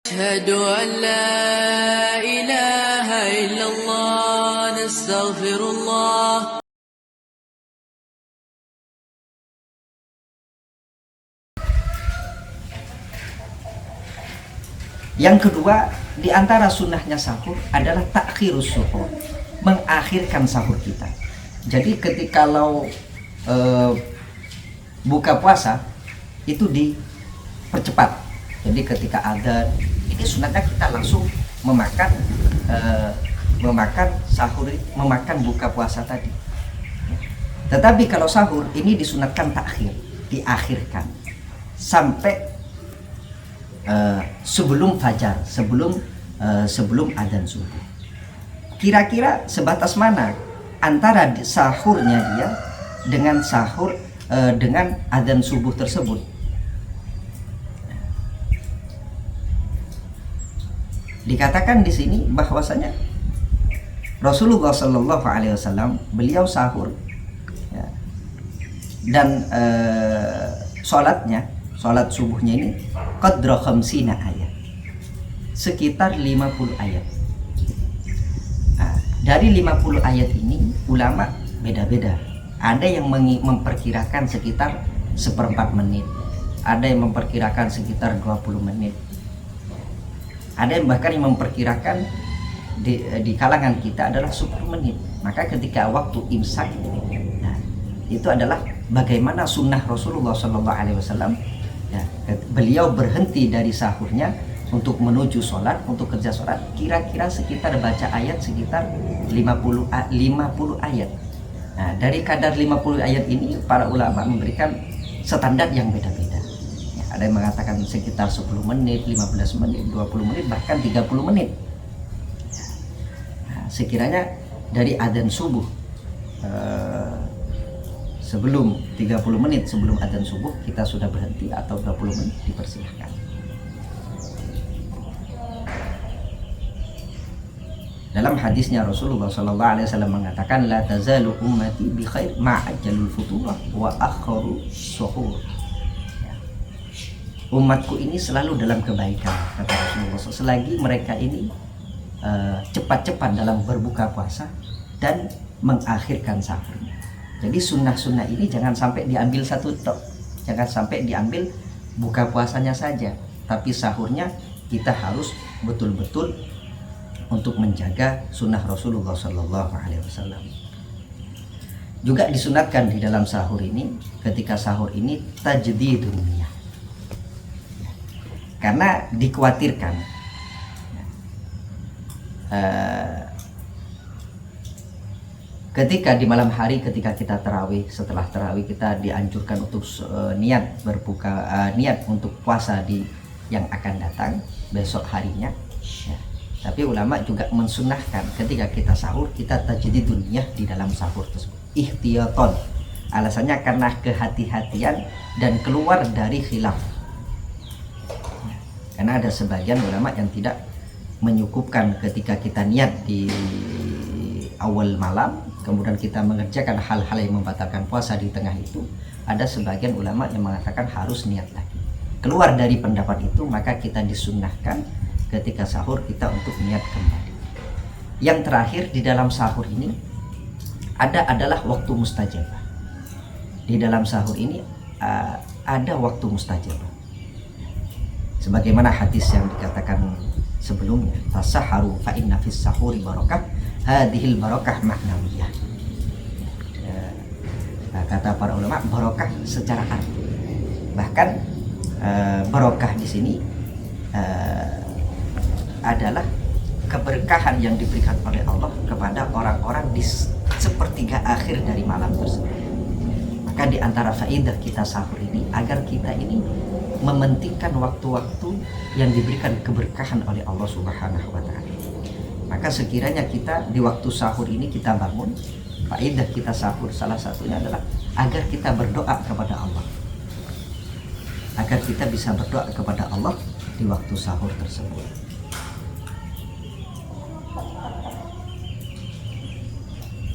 أشهد أن لا إله إلا الله نستغفر الله. Yang kedua, di antara sunnahnya sahur adalah takhirus suhur, mengakhirkan sahur kita. Jadi ketika kalau buka puasa itu dipercepat. Jadi ketika adzan, ini sunatnya kita langsung memakan sahur, memakan buka puasa tadi. Tetapi kalau sahur ini disunatkan takhir, diakhirkan sampai sebelum fajar, sebelum adzan subuh. Kira-kira sebatas mana antara sahurnya dia dengan dengan adzan subuh tersebut? Dikatakan di sini bahwasanya Rasulullah Shallallahu Alaihi Wasallam beliau sahur ya, dan sholat subuhnya ini qadra khamsina ayat, sekitar 50 ayat. Nah, dari 50 ayat ini ulama beda-beda. Ada yang memperkirakan sekitar seperempat menit, ada yang memperkirakan sekitar 20 menit, ada yang bahkan yang memperkirakan di kalangan kita adalah 10 menit. Maka ketika waktu imsak, nah, itu adalah bagaimana sunnah Rasulullah Shallallahu Alaihi Wasallam. Ya, beliau berhenti dari sahurnya untuk menuju sholat, untuk kerja sholat, kira-kira sekitar baca ayat sekitar 50 ayat. Nah, dari kadar 50 ayat ini para ulama memberikan standar yang beda-beda. Ya, ada yang mengatakan sekitar 10 menit, 15 menit, 20 menit, bahkan 30 menit. Nah, sekiranya dari adzan subuh sebelum 30 menit sebelum adzan subuh kita sudah berhenti atau 20 menit, dipersilahkan. Dalam hadisnya Rasulullah Sallallahu Alaihi Wasallam mengatakan, la tazalu ummati bi khair ma'ajjalul futurah wa akharu suhur. Ya. Umatku ini selalu dalam kebaikan, kata Rasulullah, selagi mereka ini cepat-cepat dalam berbuka puasa dan mengakhirkan sahurnya. Jadi sunnah-sunnah ini jangan sampai diambil satu tok, jangan sampai diambil buka puasanya saja, tapi sahurnya kita harus betul-betul untuk menjaga sunnah Rasulullah Sallallahu Alaihi Wasallam. Juga disunatkan di dalam sahur ini, ketika sahur ini tajdidun niyah, karena dikhawatirkan ketika di malam hari, ketika kita tarawih, setelah tarawih kita dianjurkan untuk niat berbuka, niat untuk puasa yang akan datang besok harinya. Ya. Tapi ulama juga mensunahkan ketika kita sahur kita tajdidun niyah di dalam sahur tersebut, ihtiyaton. Alasannya karena kehati-hatian dan keluar dari khilaf. Ya. Karena ada sebagian ulama yang tidak menyukupkan ketika kita niat di awal malam, kemudian kita mengerjakan hal-hal yang membatalkan puasa di tengah itu. Ada sebagian ulama yang mengatakan harus niat lagi. Keluar dari pendapat itu, maka kita disunnahkan ketika sahur kita untuk niat kembali. Yang terakhir di dalam sahur ini adalah waktu mustajabah. Di dalam sahur ini ada waktu mustajabah. Sebagaimana hadis yang dikatakan sebelumnya, tasaharu fa inna fis sahuri barakah, hadhil barakah maknawiyah. Kata para ulama, barokah secara arti. Bahkan barokah di sini adalah keberkahan yang diberikan oleh Allah kepada orang-orang di sepertiga akhir dari malam tersebut. Maka di antara faedah kita sahur ini, agar kita ini mementingkan waktu-waktu yang diberikan keberkahan oleh Allah Subhanahu wa Ta'ala. Maka sekiranya kita di waktu sahur ini kita bangun, faedah kita sahur salah satunya adalah agar kita berdoa kepada Allah, agar kita bisa berdoa kepada Allah di waktu sahur tersebut.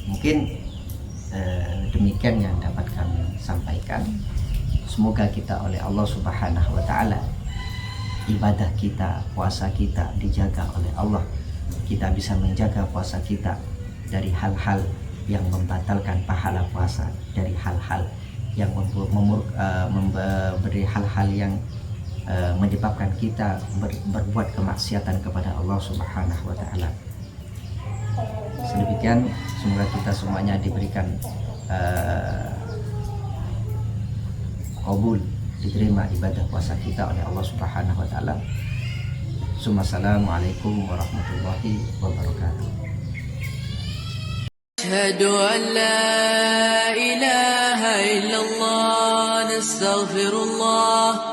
Mungkin demikian yang dapat kami sampaikan. Semoga kita oleh Allah Subhanahu wa Ta'ala ibadah kita, puasa kita dijaga oleh Allah. Kita bisa menjaga puasa kita dari hal-hal yang membatalkan pahala puasa, dari hal-hal yang memberi hal-hal yang menyebabkan kita berbuat kemaksiatan kepada Allah Subhanahu wa taala. Sedemikian, semoga kita semuanya diberikan qabul, diterima ibadah puasa kita oleh Allah Subhanahu wa taala. Assalamualaikum warahmatullahi wabarakatuh. أشهد أن لا إله إلا الله نستغفر الله